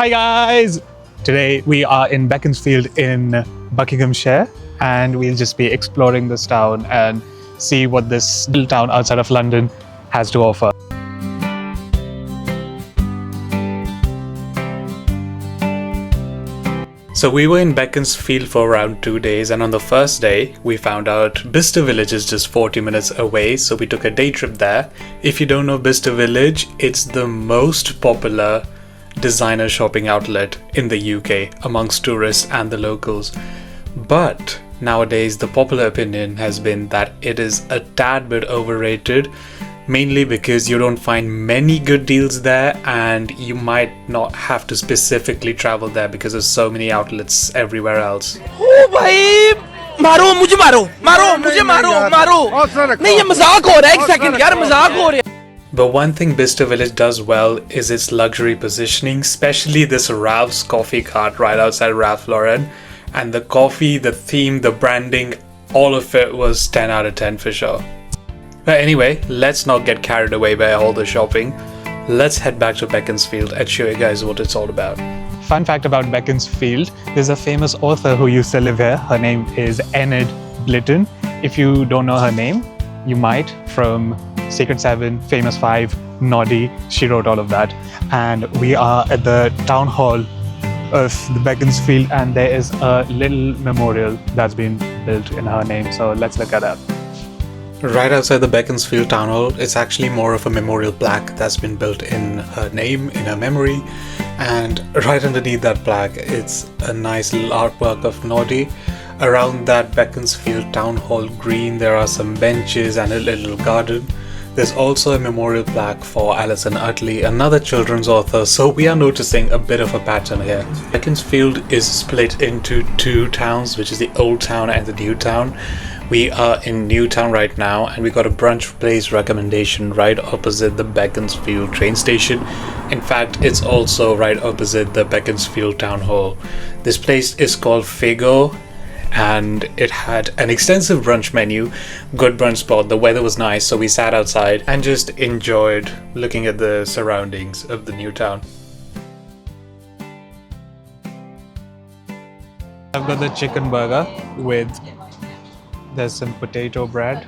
Hi guys! Today we are in Beaconsfield in Buckinghamshire, and we'll just be exploring this town and see what this little town outside of London has to offer. So we were in Beaconsfield for around 2 days, and on the first day we found out Bicester Village is just 40 minutes away, so we took a day trip there. If you don't know Bicester Village, it's the most popular designer shopping outlet in the UK amongst tourists and the locals. But nowadays the popular opinion has been that it is a tad bit overrated, mainly because you don't find many good deals there, and you might not have to specifically travel there because there's so many outlets everywhere else. ओ भाई मारो मुझे मारो मारो मुझे मारो मारो नहीं ये मजाक हो रहा है एक सेकंड यार मजाक हो रहा है. But one thing Bicester Village does well is its luxury positioning, especially this Ralph's coffee cart right outside Ralph Lauren. And the coffee, the theme, the branding, all of it was 10 out of 10 for sure. But anyway, let's not get carried away by all the shopping. Let's head back to Beaconsfield and show you guys what it's all about. Fun fact about Beaconsfield, there's a famous author who used to live here. Her name is Enid Blyton. If you don't know her name, you might from Secret 7, Famous 5, Noddy. She wrote all of that. And we are at the town hall of the Beaconsfield, and there is a little memorial that's been built in her name. So let's look at that. Right outside the Beaconsfield Town Hall, it's actually more of a memorial plaque that's been built in her name, in her memory. And right underneath that plaque, it's a nice little artwork of Noddy. Around that Beaconsfield Town Hall green, there are some benches and a little garden. There's also a memorial plaque for Alison Utley, another children's author, so we are noticing a bit of a pattern here. Beaconsfield is split into two towns, which is the Old Town and the New Town. We are in New Town right now, and we got a brunch place recommendation right opposite the Beaconsfield train station. In fact, it's also right opposite the Beaconsfield Town Hall. This place is called Figo, and it had an extensive brunch menu, good brunch spot. The weather was nice, so we sat outside and just enjoyed looking at the surroundings of the new town. I've got the chicken burger with, there's some potato bread,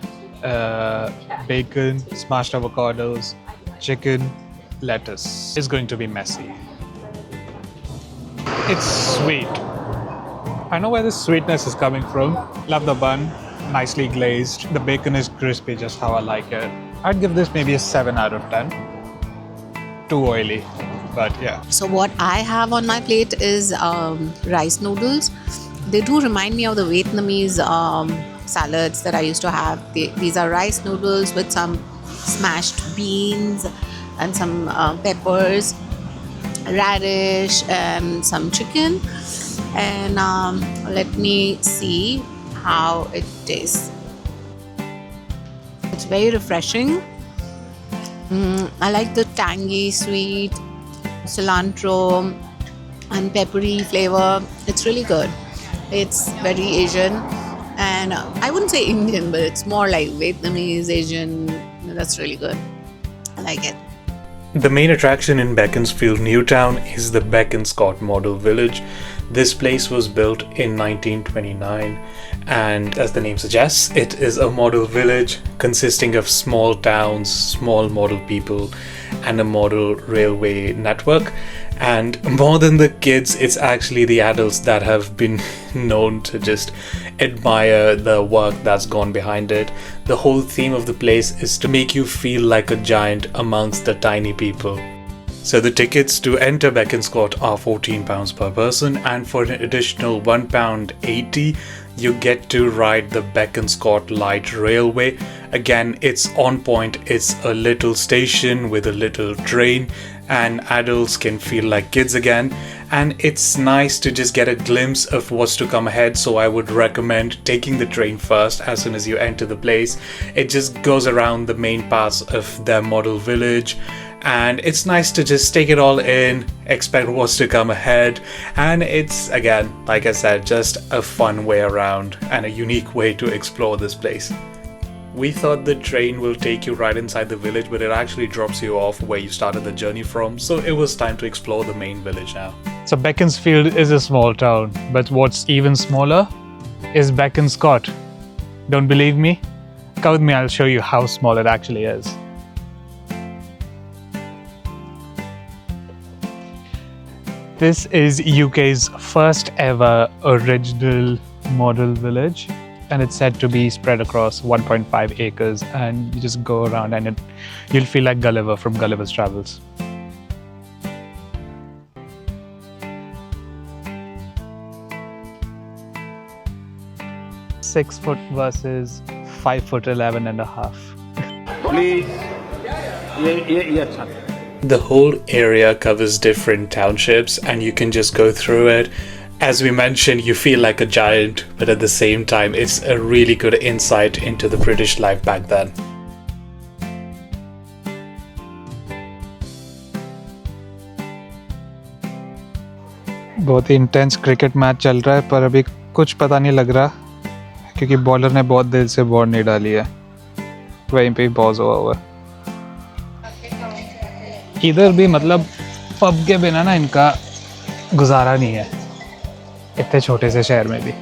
bacon, smashed avocados, chicken, lettuce. It's going to be messy. It's sweet. I know where the sweetness is coming from. Love the bun, nicely glazed. The bacon is crispy, just how I like it. I'd give this maybe a 7 out of 10. Too oily, but yeah. So what I have on my plate is rice noodles. They do remind me of the Vietnamese salads that I used to have. These are rice noodles with some smashed beans and some peppers, radish, and some chicken. And let me see how it tastes. It's very refreshing. I like the tangy, sweet cilantro and peppery flavor. It's really good. It's very Asian, and I wouldn't say Indian, but it's more like Vietnamese, Asian. That's really good. I like it. The main attraction in Beaconsfield New Town is the Bekonscot Model Village. This place was built in 1929, and as the name suggests, it is a model village consisting of small towns, small model people, and a model railway network. And more than the kids, it's actually the adults that have been known to just admire the work that's gone behind it. The whole theme of the place is to make you feel like a giant amongst the tiny people. So the tickets to enter Bekonscot are £14 per person, and for an additional £1.80 you get to ride the Bekonscot Light Railway. Again, it's on point. It's a little station with a little train, and adults can feel like kids again, and it's nice to just get a glimpse of what's to come ahead. So I would recommend taking the train first as soon as you enter the place. It just goes around the main parts of their model village, and it's nice to just take it all in, expect what's to come ahead, and it's, again, like I said, just a fun way around and a unique way to explore this place. We thought the train will take you right inside the village, but it actually drops you off where you started the journey from, so it was time to explore the main village now. So Beaconsfield is a small town, but what's even smaller is Bekonscot. Don't believe me? Come with me, I'll show you how small it actually is. This is UK's first ever original model village, and it's said to be spread across 1.5 acres, and you just go around and you'll feel like Gulliver from Gulliver's Travels. 6 foot versus 5 foot 11 and a half. Please. Yes, sir. The whole area covers different townships and you can just go through it. As we mentioned, you feel like a giant, but at the same time, it's a really good insight into the British life back then. बहुत ही intense cricket match चल रहा है, पर अभी कुछ पता नहीं लग रहा क्योंकि बॉलर ने बहुत देर से बॉल नहीं डाली है, वहीं पे ही पॉज हुआ है। इधर भी मतलब पब के बिना ना इनका गुजारा नहीं है, इतने छोटे से शहर में भी।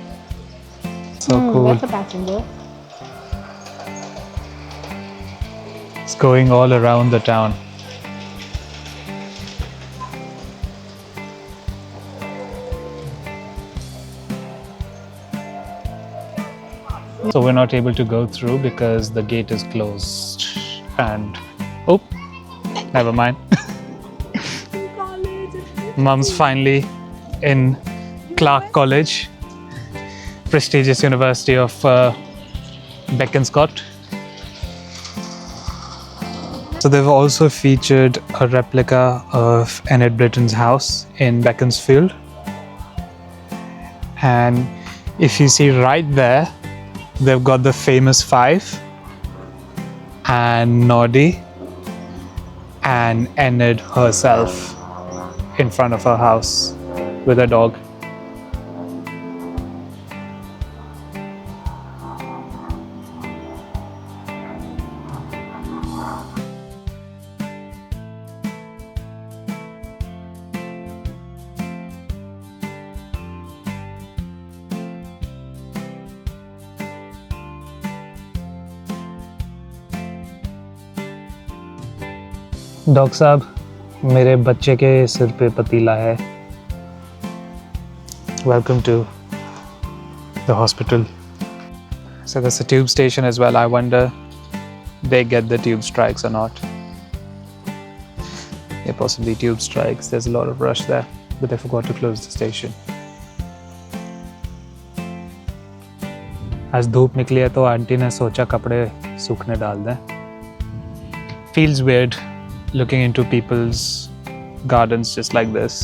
So cool. It's going all around the town. So we're not able to go through because the gate is closed. And oh, never mind. Mum's finally in Clark College, prestigious University of Bekonscot. So they've also featured a replica of Enid Blyton's house in Beaconsfield. And if you see right there, they've got the famous 5 and Noddy and Enid herself in front of her house with a dog. Doctor साहब, मेरे बच्चे के सिर पे पतीला है। Welcome to the hospital. So there's a tube station as well. I wonder they get the tube strikes or not. Yeah, possibly tube strikes. There's a lot of rush there, but they forgot to close the station. आज धूप निकली है तो aunty ने सोचा कपड़े सूखने डाल दें। Feels weird looking into people's gardens just like this.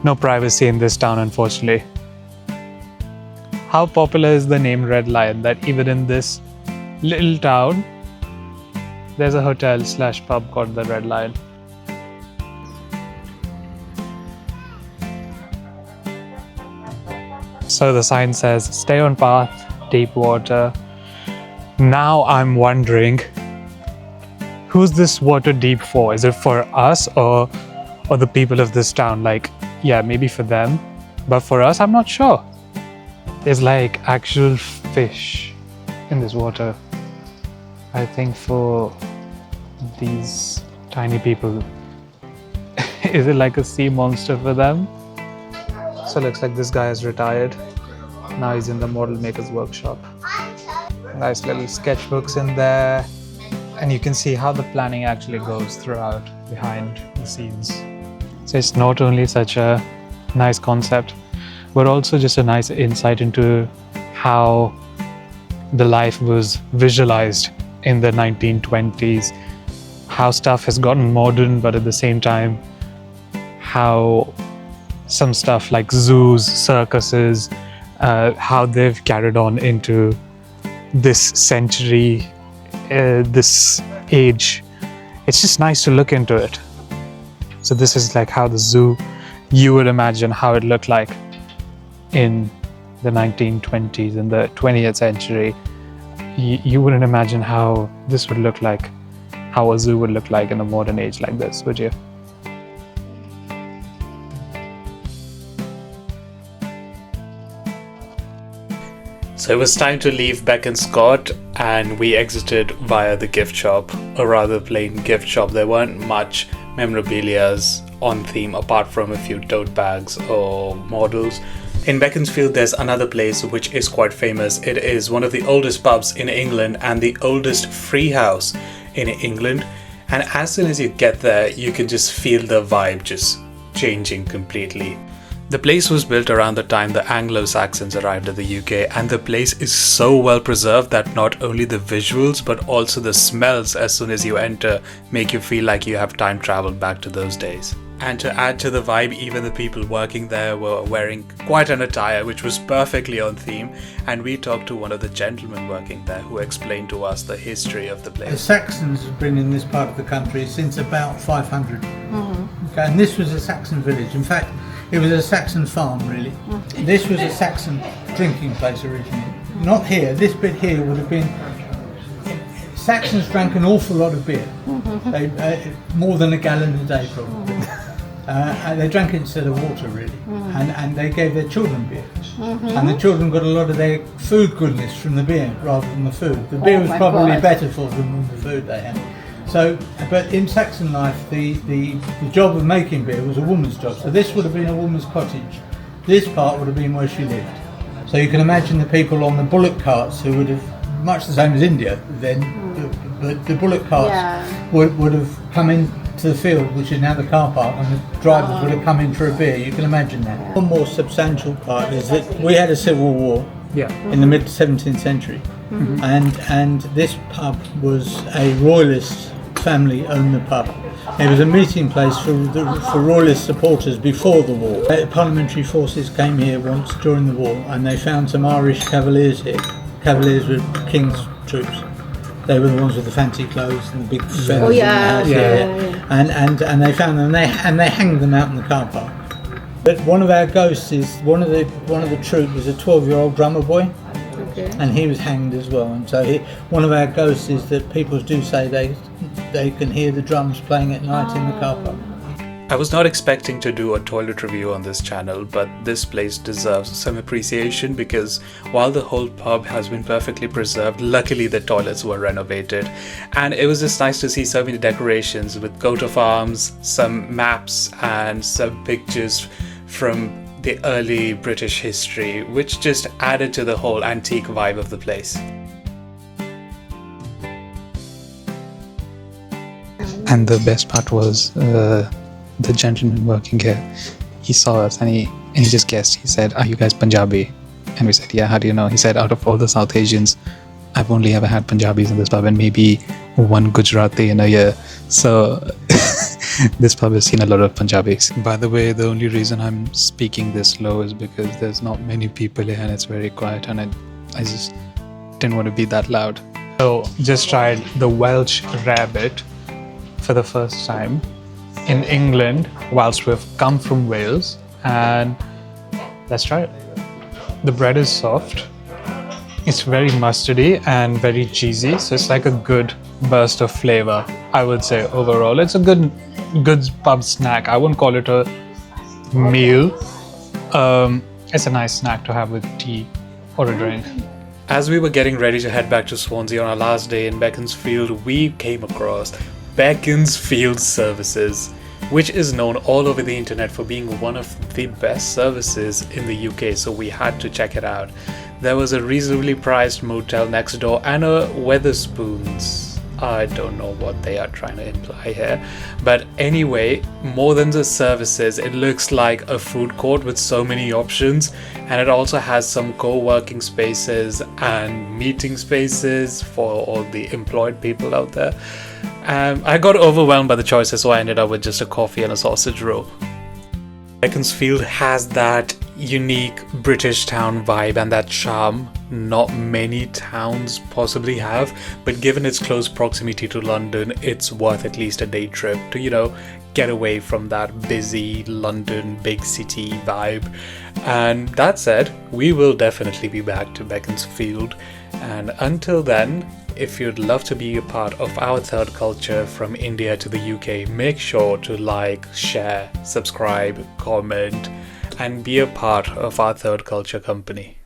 No privacy in this town, unfortunately. How popular is the name Red Lion that even in this little town, there's a hotel / pub called the Red Lion. So the sign says, stay on path, deep water. Now I'm wondering, who's this water deep for? Is it for us or the people of this town? Like, yeah, maybe for them, but for us, I'm not sure. There's like actual fish in this water. I think for these tiny people, is it like a sea monster for them? So looks like this guy has retired. Now he's in the model maker's workshop. Nice little sketchbooks in there. And you can see how the planning actually goes throughout behind the scenes. So it's not only such a nice concept, but also just a nice insight into how the life was visualized in the 1920s, how stuff has gotten modern, but at the same time, how some stuff like zoos, circuses, how they've carried on into this century, this age. It's just nice to look into it. So this is like how the zoo, you would imagine how it looked like in the 1920s, in the 20th century. you wouldn't imagine how this would look like, how a zoo would look like in a modern age like this, would you? So it was time to leave Bekonscot and we exited via the gift shop, a rather plain gift shop. There weren't much memorabilias on theme apart from a few tote bags or models. In Beaconsfield there's another place which is quite famous. It is one of the oldest pubs in England and the oldest free house in England. And as soon as you get there, you can just feel the vibe just changing completely. The place was built around the time the Anglo-Saxons arrived at the UK, and the place is so well preserved that not only the visuals but also the smells as soon as you enter make you feel like you have time traveled back to those days. And to add to the vibe, even the people working there were wearing quite an attire which was perfectly on theme, and we talked to one of the gentlemen working there who explained to us the history of the The place. Saxons have been in this part of the country since about 500. Okay, and this was a Saxon village. In fact, it was a Saxon farm, really. This was a Saxon drinking place originally. Not here. This bit here would have been... Saxons drank an awful lot of beer. They, more than a gallon a day, probably. And they drank it instead of water, really. And they gave their children beer. And the children got a lot of their food goodness from the beer rather than the food. The beer was probably better for them than the food they had. So, but in Saxon life, the job of making beer was a woman's job. So this would have been a woman's cottage. This part would have been where she lived. So you can imagine the people on the bullock carts who would have, much the same as India then, but the bullock carts would have come into the field, which is now the car park, and the drivers would have come in for a beer. You can imagine that. One more substantial part is that we had a civil war in the mid 17th century, and this pub was a royalist family owned the pub. It was a meeting place for royalist supporters before the war. Parliamentary forces came here once during the war, and they found some Irish cavaliers here. Cavaliers were King's troops. They were the ones with the fancy clothes and the big feathers. And they found them and they hanged them out in the car park. But one of our ghosts is one of the troop was a 12-year-old drummer boy. And he was hanged as well. And so one of our ghosts is that people do say they can hear the drums playing at night in the car park. I was not expecting to do a toilet review on this channel, but this place deserves some appreciation because while the whole pub has been perfectly preserved, luckily the toilets were renovated. And it was just nice to see so many decorations with coat of arms, some maps and some pictures from the early British history, which just added to the whole antique vibe of the place. And the best part was the gentleman working here. He saw us and he just guessed. He said, "Are you guys Punjabi?" And we said, "Yeah, how do you know?" He said, "Out of all the South Asians, I've only ever had Punjabis in this pub and maybe one Gujarati in a year. So this pub has seen a lot of Punjabis." By the way, the only reason I'm speaking this slow is because there's not many people here and it's very quiet and I just didn't want to be that loud. So just tried the Welsh rarebit for the first time in England whilst we've come from Wales, and let's try it. The bread is soft. It's very mustardy and very cheesy, so it's like a good burst of flavor. I would say overall it's a good pub snack. I wouldn't call it a meal. It's a nice snack to have with tea or a drink. As we were getting ready to head back to Swansea on our last day in Beaconsfield, we came across Beaconsfield Services, which is known all over the internet for being one of the best services in the UK, so we had to check it out. There was a reasonably priced motel next door and a Wetherspoons. I don't know what they are trying to imply here, but anyway, more than the services, it looks like a food court with so many options, and it also has some co-working spaces and meeting spaces for all the employed people out there. I got overwhelmed by the choices, so I ended up with just a coffee and a sausage roll. Beaconsfield has that unique British town vibe and that charm not many towns possibly have, but given its close proximity to London, it's worth at least a day trip to, get away from that busy London big city vibe. And that said, we will definitely be back to Beaconsfield. And until then, if you'd love to be a part of our third culture from India to the UK, make sure to like, share, subscribe, comment, and be a part of our third culture company.